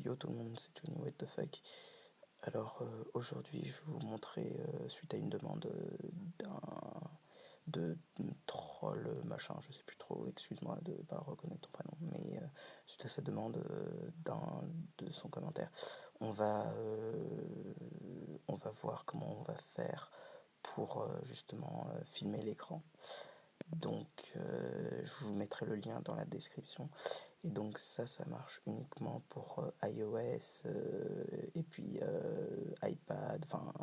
Yo tout le monde, c'est Johnny What the fuck. Alors aujourd'hui je vais vous montrer, suite à une demande d'un de troll machin, je sais plus trop, excuse-moi de pas reconnaître ton prénom, mais suite à sa demande de son commentaire, on va, on va voir comment on va faire pour justement filmer l'écran. Donc je vous mettrai le lien dans la description. Et donc ça marche uniquement pour iOS et puis iPad, enfin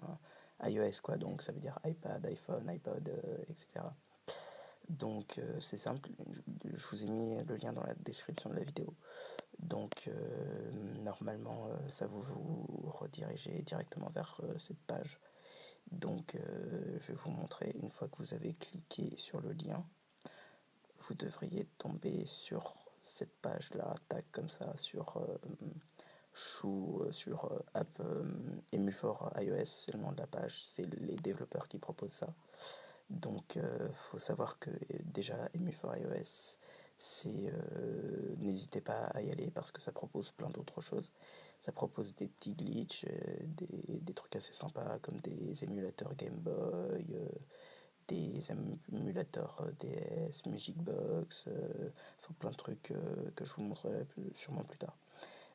iOS quoi, donc ça veut dire iPad, iPhone, iPod, etc. Donc c'est simple, je vous ai mis le lien dans la description de la vidéo. Donc normalement ça vous rediriger directement vers cette page. Donc je vais vous montrer, une fois que vous avez cliqué sur le lien, vous devriez tomber sur cette page là, tac, comme ça, sur Chou, sur App EmuFor iOS, c'est le nom de la page, c'est les développeurs qui proposent ça. Donc faut savoir que déjà EmuFor iOS, c'est n'hésitez pas à y aller parce que ça propose plein d'autres choses. Ça propose des petits glitches, des trucs assez sympas comme des émulateurs Game Boy, des émulateurs DS, Music Box, enfin plein de trucs que je vous montrerai sûrement plus tard.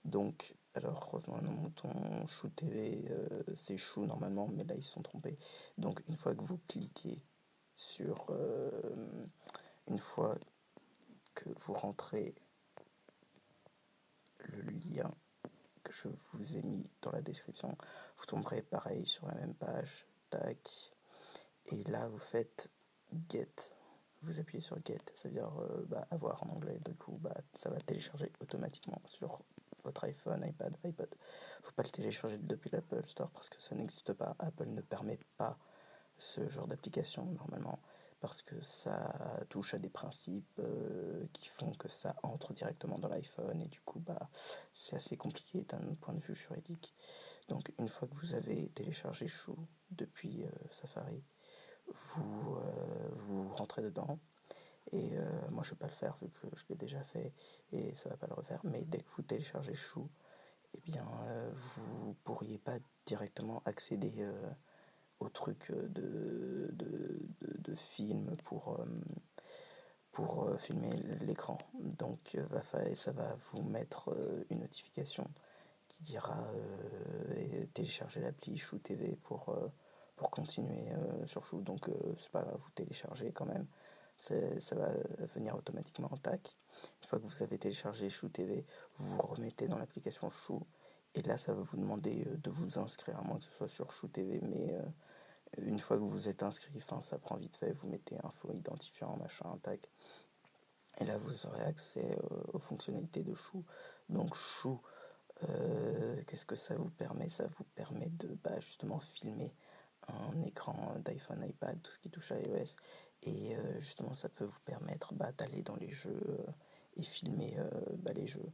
Donc, alors revenons à nos moutons. Chou TV, c'est Chou normalement, mais là ils se sont trompés. Donc, une fois que vous cliquez sur, une fois que vous rentrez le lien que je vous ai mis dans la description, vous tomberez pareil sur la même page. Tac. Et là, vous faites Get. Vous appuyez sur Get, ça veut dire avoir en anglais. Du coup, ça va télécharger automatiquement sur votre iPhone, iPad, iPod. Faut pas le télécharger depuis l'Apple Store parce que ça n'existe pas. Apple ne permet pas ce genre d'application normalement parce que ça touche à des principes qui font que ça entre directement dans l'iPhone et du coup c'est assez compliqué d'un point de vue juridique. Donc une fois que vous avez téléchargé Chou depuis Safari, vous rentrez dedans. Et moi je ne vais pas le faire vu que je l'ai déjà fait et ça va pas le refaire. Mais dès que vous téléchargez Chou, eh bien vous pourriez pas directement accéder au truc de film pour filmer l'écran. Donc ça va vous mettre une notification qui dira télécharger l'appli Chou TV pour continuer sur Chou. Donc c'est pas grave, vous téléchargez quand même. Ça va venir automatiquement en tac. Une fois que vous avez téléchargé Chou TV, vous vous remettez dans l'application Chou. Et là, ça va vous demander de vous inscrire, à moins que ce soit sur Chou TV. Mais une fois que vous êtes inscrit, ça prend vite fait. Vous mettez info identifiant, machin, tac. Et là, vous aurez accès aux fonctionnalités de Chou. Donc Chou, qu'est-ce que ça vous permet? Ça vous permet de justement filmer un écran d'iPhone, iPad, tout ce qui touche à iOS. Et justement, ça peut vous permettre d'aller dans les jeux et filmer les jeux.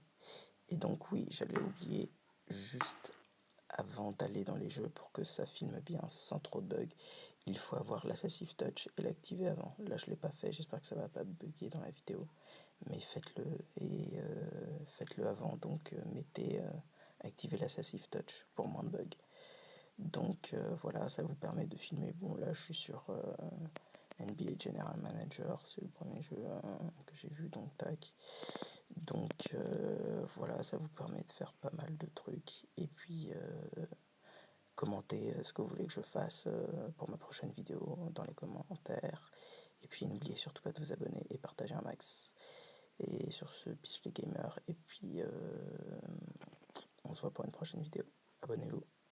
Et donc oui, j'allais oublier, juste avant d'aller dans les jeux, pour que ça filme bien sans trop de bugs, il faut avoir l'Assastive Touch et l'activer avant. Là, je ne l'ai pas fait, j'espère que ça ne va pas bugger dans la vidéo. Mais faites-le et faites-le avant, donc activez l'Assastive Touch pour moins de bugs. Donc voilà, ça vous permet de filmer. Bon, là je suis sur NBA General Manager, c'est le premier jeu que j'ai vu, donc tac. Donc voilà, ça vous permet de faire pas mal de trucs. Et puis commentez ce que vous voulez que je fasse pour ma prochaine vidéo dans les commentaires. Et puis n'oubliez surtout pas de vous abonner et partager un max. Et sur ce, peace les gamers. Et puis on se voit pour une prochaine vidéo. Abonnez-vous.